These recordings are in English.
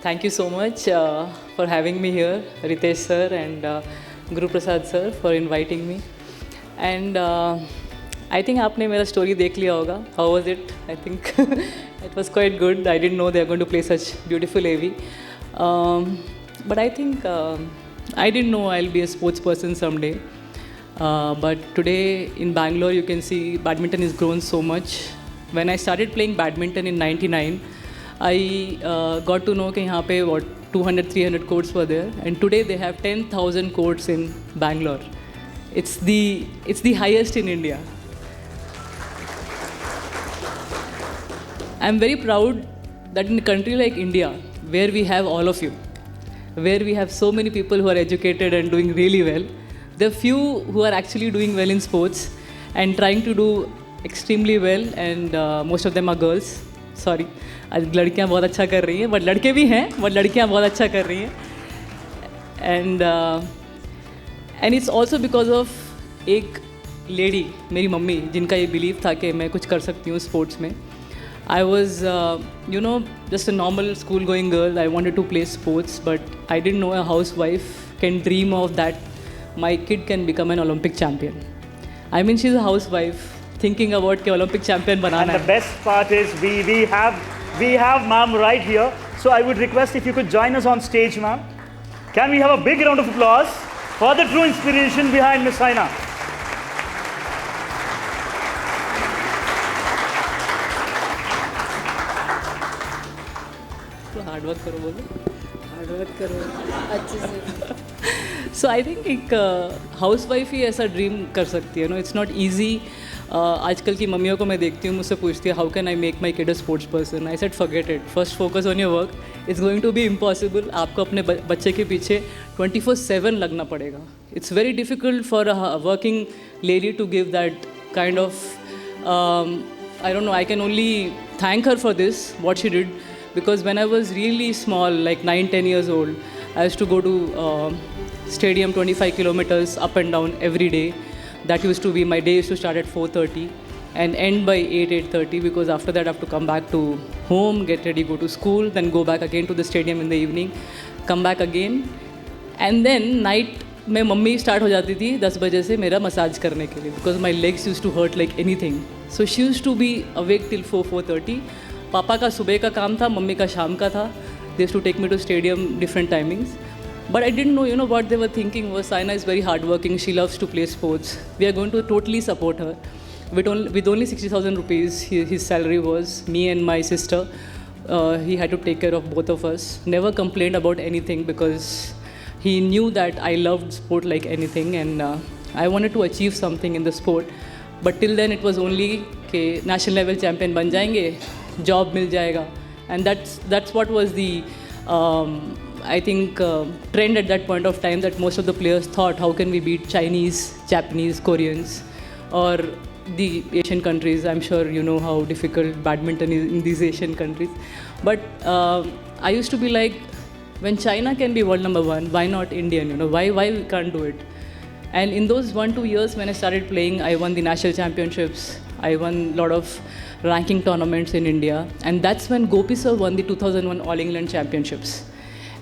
Thank you so much for having me here, Ritesh sir and Guru Prasad sir for inviting me. And I think आपने मेरा story देख लिया होगा. How was it? I think it was quite good. I didn't know they are going to play such beautiful AV. But I think I didn't know I'll be a sports person someday. But today in Bangalore, you can see badminton has grown so much. When I started playing badminton in '99, I got to know कि यहाँ पे what 200-300 courts were there, and today they have 10,000 courts in Bangalore. It's the highest in India. I'm very proud that in a country like India, where we have all of you, where we have so many people who are educated and doing really well, there are few who are actually doing well in sports and trying to do extremely well, and most of them are girls. Sorry, आज लड़कियां बहुत अच्छा कर रही हैं, but लड़के भी हैं, but लड़कियां बहुत अच्छा कर रही हैं. And it's also because of एक लेडी, मेरी मम्मी, जिनका ये बिलीव था कि मैं कुछ कर सकती हूँ स्पोर्ट्स में. I was, just a normal school-going girl. I wanted to play sports, but I didn't know a housewife can dream of that. My kid can become an Olympic champion. I mean, she's a housewife thinking about के Olympic champion banana And the best part is we have ma'am right here. So I would request if you could join us on stage, ma'am. Can we have a big round of applause for the true inspiration behind Miss Saina? तो hard work करो बोलो. Hard work करो अच्छे से. सो I think एक housewife ही ऐसा dream कर सकती है. No, it's not easy. आजकल की मम्मियों को मैं देखती हूँ, मुझसे पूछती है how can I make my kid a sports person. I said forget it, first focus on your work. It's going to be impossible. आपको अपने बच्चे के पीछे 24/7 लगना पड़ेगा. It's very difficult for a working lady to give that kind of I don't know, I can only thank her for this, what she did, because when I was really small, like 9-10 years old, I used to go to stadium 25 kilometers up and down every day. That used to be, my day used to start at 4:30 and end by 8:30, because after that I have to come back to home, get ready, go to school, then go back again to the stadium in the evening, come back again, and then night में mummy start हो जाती थी 10 बजे से मेरा massage करने के लिए, because my legs use to hurt like anything. So she use to be awake till 4-4:30. पापा का सुबह का काम था, मम्मी का शाम का था. They use to take me to stadium different timings. But I didn't know, what they were thinking was Saina is very hardworking, she loves to play sports. We are going to totally support her. With only 60,000 rupees, his salary was, me and my sister, he had to take care of both of us. Never complained about anything because he knew that I loved sport like anything, and I wanted to achieve something in the sport. But till then it was only कि national level champion बन जाएंगे, job मिल जाएगा. And that's what was the I think trend at that point of time, that most of the players thought, how can we beat Chinese, Japanese, Koreans, or the Asian countries. I'm sure you know how difficult badminton is in these Asian countries. But I used to be like, when China can be world number one, why not Indian? Why we can't do it? And in those 1-2 years when I started playing, I won the national championships. I won a lot of ranking tournaments in India. And that's when Gopi sir won the 2001 All England Championships.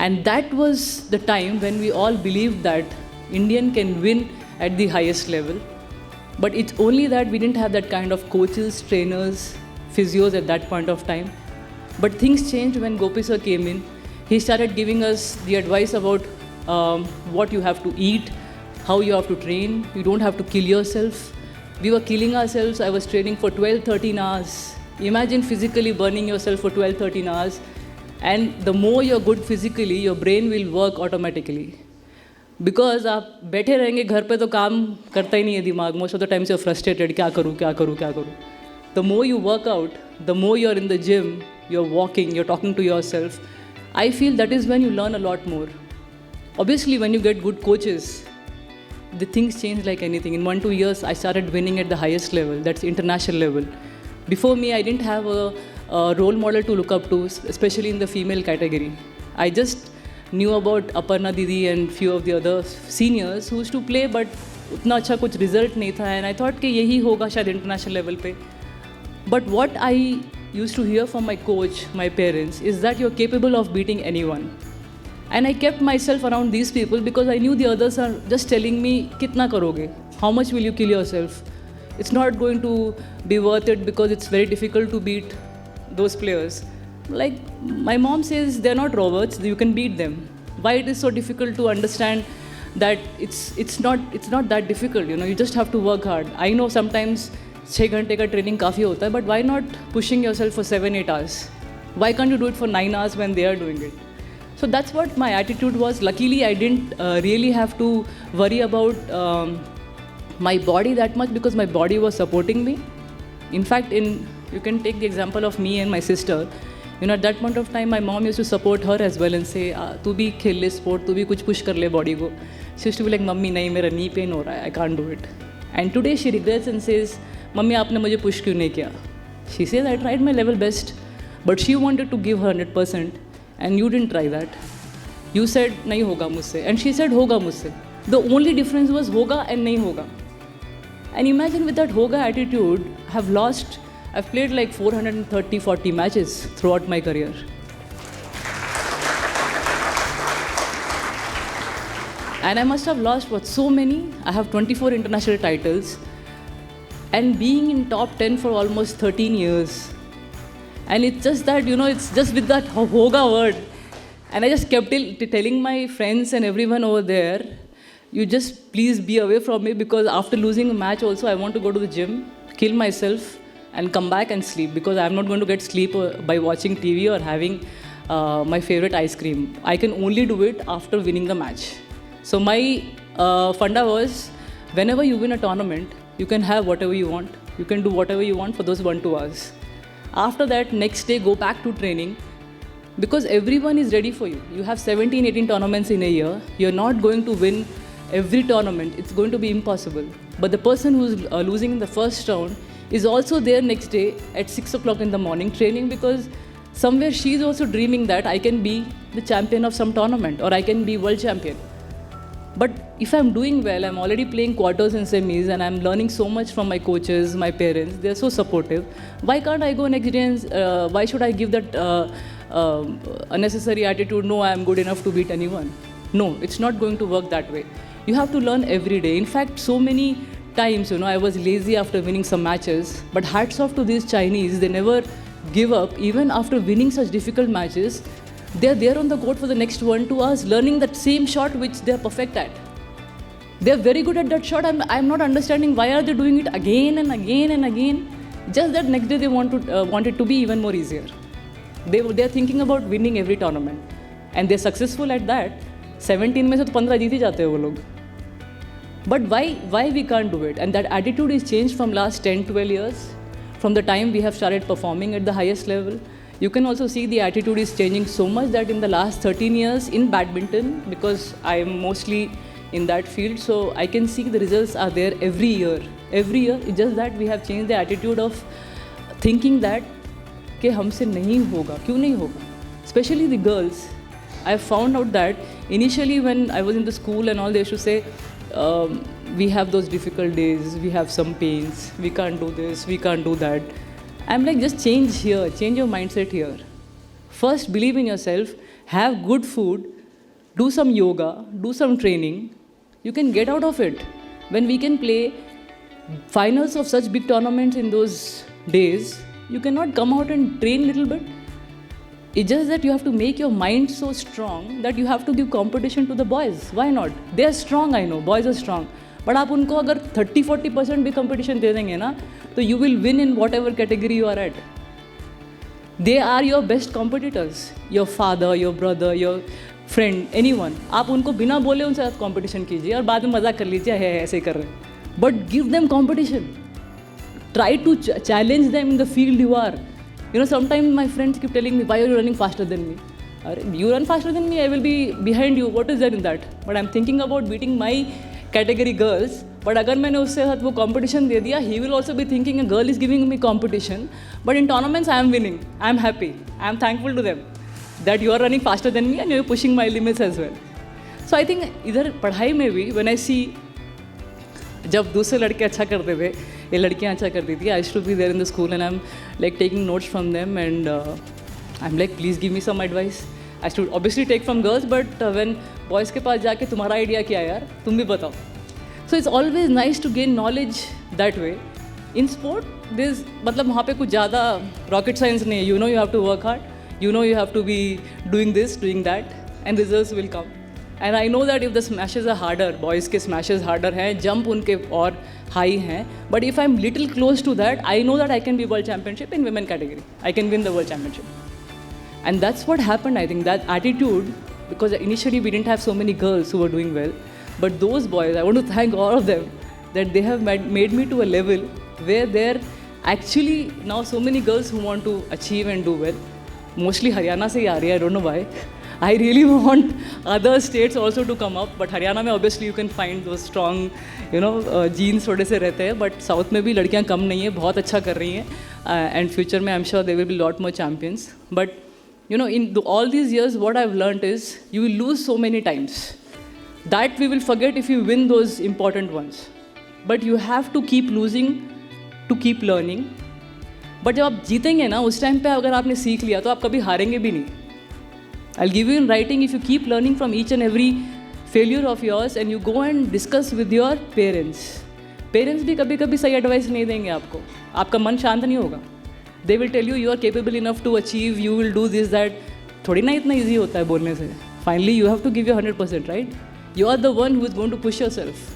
And that was the time when we all believed that Indian can win at the highest level. But it's only that we didn't have that kind of coaches, trainers, physios at that point of time. But things changed when Gopi sir came in. He started giving us the advice about what you have to eat, how you have to train. You don't have to kill yourself. We were killing ourselves. I was training for 12-13 hours. Imagine physically burning yourself for 12-13 hours. And the more you're good physically, your brain will work automatically. Because आप बैठे रहेंगे घर पे तो काम करता ही नहीं है दिमाग. Most of the times you're frustrated. क्या करूँ. The more you work out, the more you're in the gym, you're walking, you're talking to yourself. I feel that is when you learn a lot more. Obviously, when you get good coaches, the things change like anything. In 1-2 years, I started winning at the highest level. That's international level. Before me, I didn't have a role model to look up to, especially in the female category. I just knew about Aparna Didi and few of the other seniors who used to play, but उतना अच्छा कुछ result नहीं था. And I thought कि यही होगा शायद international level पे. But what I used to hear from my coach, my parents, is that you're capable of beating anyone. And I kept myself around these people because I knew the others are just telling me, kitna karoge? How much will you kill yourself? It's not going to be worth it because it's very difficult to beat those players. Like, my mom says they're not robots, you can beat them. Why it is so difficult to understand that it's not that difficult, you know, you just have to work hard. I know sometimes 6 घंटे का training काफ़ी होता है, but why not pushing yourself for 7-8 hours? Why can't you do it for 9 hours when they are doing it? So that's what my attitude was. Luckily, I didn't really have to worry about my body that much because my body was supporting me. In fact, you can take the example of me and my sister. You know, at that point of time, my mom used to support her as well and say, "तू भी खेल ले sport, तू भी कुछ push कर ले body को." She used to be like, "mummy नहीं, मेरा knee pain हो रहा है, I can't do it." And today she regrets and says, "mummy आपने मुझे push क्यों नहीं किया?" She says, "I tried my level best, but she wanted to give her 100%, and you didn't try that. You said नहीं होगा मुझसे, and she said होगा मुझसे. The only difference was होगा and नहीं होगा." And imagine with that hoga attitude, I've played like 430-40 matches throughout my career. And I must have lost, so many? I have 24 international titles. And being in top 10 for almost 13 years. And it's just that, you know, it's just with that hoga word. And I just kept telling my friends and everyone over there, you just please be away from me because after losing a match also, I want to go to the gym, kill myself, and come back and sleep because I'm not going to get sleep by watching TV or having my favorite ice cream. I can only do it after winning the match. So my funda was, whenever you win a tournament, you can have whatever you want. You can do whatever you want for those 1-2 hours. After that, next day, go back to training because everyone is ready for you. You have 17-18 tournaments in a year. You're not going to win every tournament. It's going to be impossible. But the person who's losing in the first round is also there next day at 6 o'clock in the morning training because somewhere she's also dreaming that I can be the champion of some tournament or I can be world champion. But if I'm doing well, I'm already playing quarters and semis and I'm learning so much from my coaches, my parents, they're so supportive. Why can't I go next day and why should I give that unnecessary attitude, no, I'm good enough to beat anyone? No, it's not going to work that way. You have to learn every day. In fact, so many times, you know, I was lazy after winning some matches, but hats off to these Chinese, they never give up. Even after winning such difficult matches, they're there on the court for the next 1-2 hours, learning that same shot which they're perfect at. They're very good at that shot. I'm not understanding why are they doing it again and again and again. Just that next day they want it to be even more easier. They're thinking about winning every tournament. And they're successful at that. 17 में से तो 15 जीत ही जाते हैं वो लोग. But why we can't do it? And that attitude is changed from last 10-12 years. From the time we have started performing at the highest level. You can also see the attitude is changing so much that in the last 13 years in badminton, because I am mostly in that field, so I can see the results are there every year. Every year, it's just that we have changed the attitude of thinking that कि हमसे नहीं होगा, क्यों नहीं होगा? Especially the girls. I found out that initially when I was in the school and all, they used to say, we have those difficult days, we have some pains, we can't do this, we can't do that. I'm like, just change here, change your mindset here. First, believe in yourself, have good food, do some yoga, do some training. You can get out of it. When we can play finals of such big tournaments in those days, you cannot come out and train a little bit. It's just that you have to make your mind so strong that you have to give competition to the boys. Why not? They are strong, I know, boys are strong. But आप उनको अगर 30-40% भी competition दे देंगे ना, तो you will win in whatever category you are at. They are your best competitors. Your father, your brother, your friend, anyone. आप उनको बिना बोले उनसे साथ competition कीजिए और बाद में मजाक कर लीजिए है ऐसे कर रहे हैं. But give them competition. Try to challenge them in the field you are. You know, sometimes my friends keep telling me, why are you running faster than me? You run faster than me, I will be behind you. What is there in that? But I'm thinking about beating my category girls. But अगर मैंने उससे साथ वो competition दे दिया, he will also be thinking a girl is giving me competition. But in tournaments, I am winning. I am happy. I am thankful to them that you are running faster than me and you are pushing my limits as well. So I think इधर पढ़ाई में भी when I see जब दूसरे लड़के अच्छा करते थे, ये लड़कियाँ अच्छा करती थी, I used to be there in the school and I'm like taking notes from them, and I'm like, please give me some advice. I should obviously take from girls, but when boys के पास जाके तुम्हारा idea क्या है यार, तुम भी बताओ. So it's always nice to gain knowledge that way. In sport, there's मतलब वहाँ पे कुछ ज़्यादा rocket science नहीं है. You know you have to work hard. You know you have to be doing this, doing that, and results will come. And I know that if the smashes are harder, boys के smashes harder हैं, jump उनके और high हैं. But if I'm little close to that, I know that I can be world championship in women category. I can win the world championship. And that's what happened, I think, that attitude, because initially we didn't have so many girls who were doing well. But those boys, I want to thank all of them, that they have made me to a level where there actually now so many girls who want to achieve and do well. Mostly Haryana से ही आ रही है, I don't know why. I really want other states also to come up, but Haryana में obviously you can find those strong, genes थोड़े से रहते हैं, but South में भी लड़कियाँ कम नहीं है, बहुत अच्छा कर रही हैं, and future में I'm sure there will be lot more champions. But in all these years, what I've learned is you will lose so many times. That we will forget if you win those important ones. But you have to keep losing to keep learning. But जब आप जीतेंगे ना, उस time पे अगर आपने सीख लिया तो आप कभी हारेंगे भी नहीं. I'll give you in writing, if you keep learning from each and every failure of yours and you go and discuss with your parents. Parents भी कभी कभी सही एडवाइस नहीं देंगे आपको. आपका मन शांत नहीं होगा. They will tell you you are capable enough to achieve, you will do this, that. थोड़ी ना इतना easy होता है बोलने से. Finally you have to give your 100%, right? You are the one who is going to push yourself.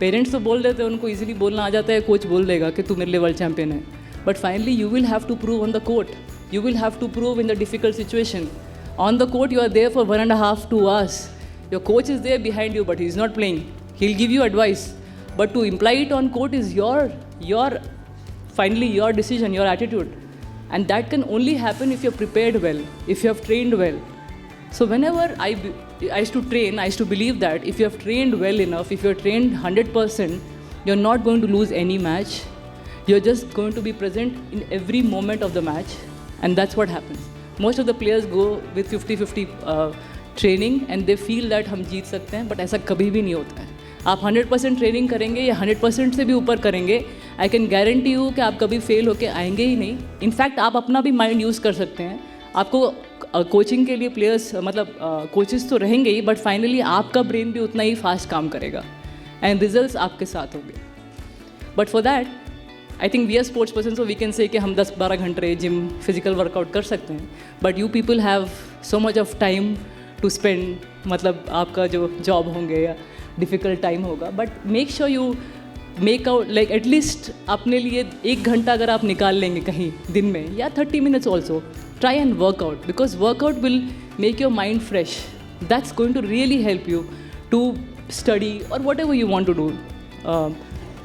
Parents तो बोल देते हैं, उनको easily बोलना आ जाता है, कोच बोल देगा कि तू मेरे लिए वर्ल्ड चैम्पियन है. But finally you will have to prove on the court. You will have to prove in the difficult situation. On the court you are there for 1.5 2 hours. Your coach is there behind you, but he is not playing. He'll give you advice. But to imply it on court is finally your decision, your attitude. And that can only happen if you're prepared well, if you have trained well. So whenever I used to train, I used to believe that if you have trained well enough, if you're trained 100%, you're not going to lose any match. You're just going to be present in every moment of the match. And that's what happens. Most of the players go with 50-50 training and they feel that हम जीत सकते हैं, but ऐसा कभी भी नहीं होता है. आप 100% ट्रेनिंग करेंगे या 100% से भी ऊपर करेंगे, आई कैन गारंटी यू कि आप कभी फेल होके आएंगे ही नहीं. इनफैक्ट आप अपना भी माइंड यूज़ कर सकते हैं. आपको कोचिंग के लिए प्लेयर्स कोचेस तो रहेंगे ही, बट फाइनली आपका ब्रेन भी उतना ही फास्ट काम करेगा एंड रिजल्ट्स आपके साथ होंगे. But for that I think we are sports person, so we can say कि हम 10-12 घंटे जिम फिजिकल वर्कआउट कर सकते हैं. But you people have so much of time to spend, मतलब आपका जो जॉब होंगे या डिफ़िकल्ट टाइम होगा. But make sure you make out like at least अपने लिए 1 घंटा अगर आप निकाल लेंगे कहीं दिन में, या 30 minutes also, try and workout, because workout will make your mind fresh. That's going to really help you to study और whatever you want to do.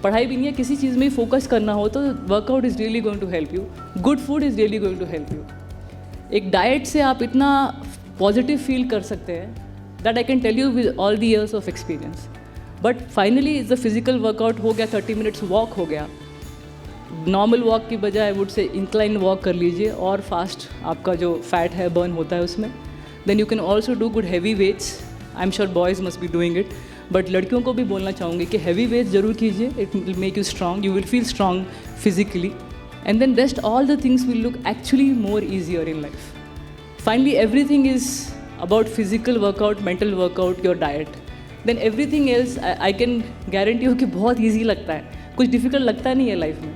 पढ़ाई भी नहीं है, किसी चीज़ में फोकस करना हो तो workout is really going to help you. Good food is really going to help you. एक डाइट से आप इतना पॉजिटिव फील कर सकते हैं that I can tell you with all the years of experience. But finally is the physical workout हो गया, 30 minutes walk हो गया. नॉर्मल वॉक की बजाय I would say incline walk कर लीजिए और फास्ट आपका जो फैट है बर्न होता है उसमें. Then you can also do good heavy weights. I am sure boys must be doing it, but लड़कियों को भी बोलना चाहूँगी कि हैवी वेट्स ज़रूर कीजिए. It will make you strong, you will feel strong physically, and then rest all the things will look actually more easier in life. Finally everything is about physical workout, mental workout, your diet, then everything else I can guarantee हो कि बहुत easy लगता है, कुछ difficult लगता नहीं है life में.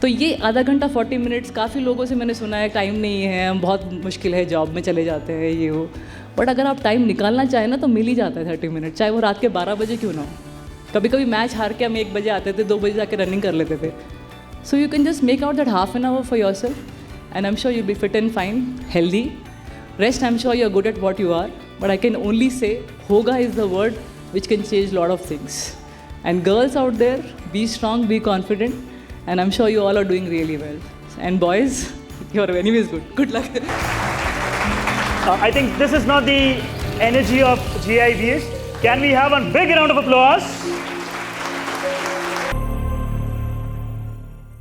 तो ये आधा घंटा 40 minutes, काफ़ी लोगों से मैंने सुना है टाइम नहीं है, हम बहुत मुश्किल है, जॉब में चले जाते हैं, ये वो. बट अगर आप टाइम निकालना चाहें ना तो मिल ही जाता है 30 minutes, चाहे वो रात के 12 बजे क्यों ना हो. कभी कभी मैच हार के हम 1 बजे आते थे, 2 बजे जाके रनिंग कर लेते थे. So you can just make out that half an hour for yourself and I am sure you be fit and fine, healthy. Rest, I'm sure you're good at what you are, but I can only say Hoga is the word which can change a lot of things. And girls out there, be strong, be confident, and I'm sure you all are doing really well. And boys, you're anyways good. Good luck. I think this is not the energy of GIVS. Can we have a big round of applause?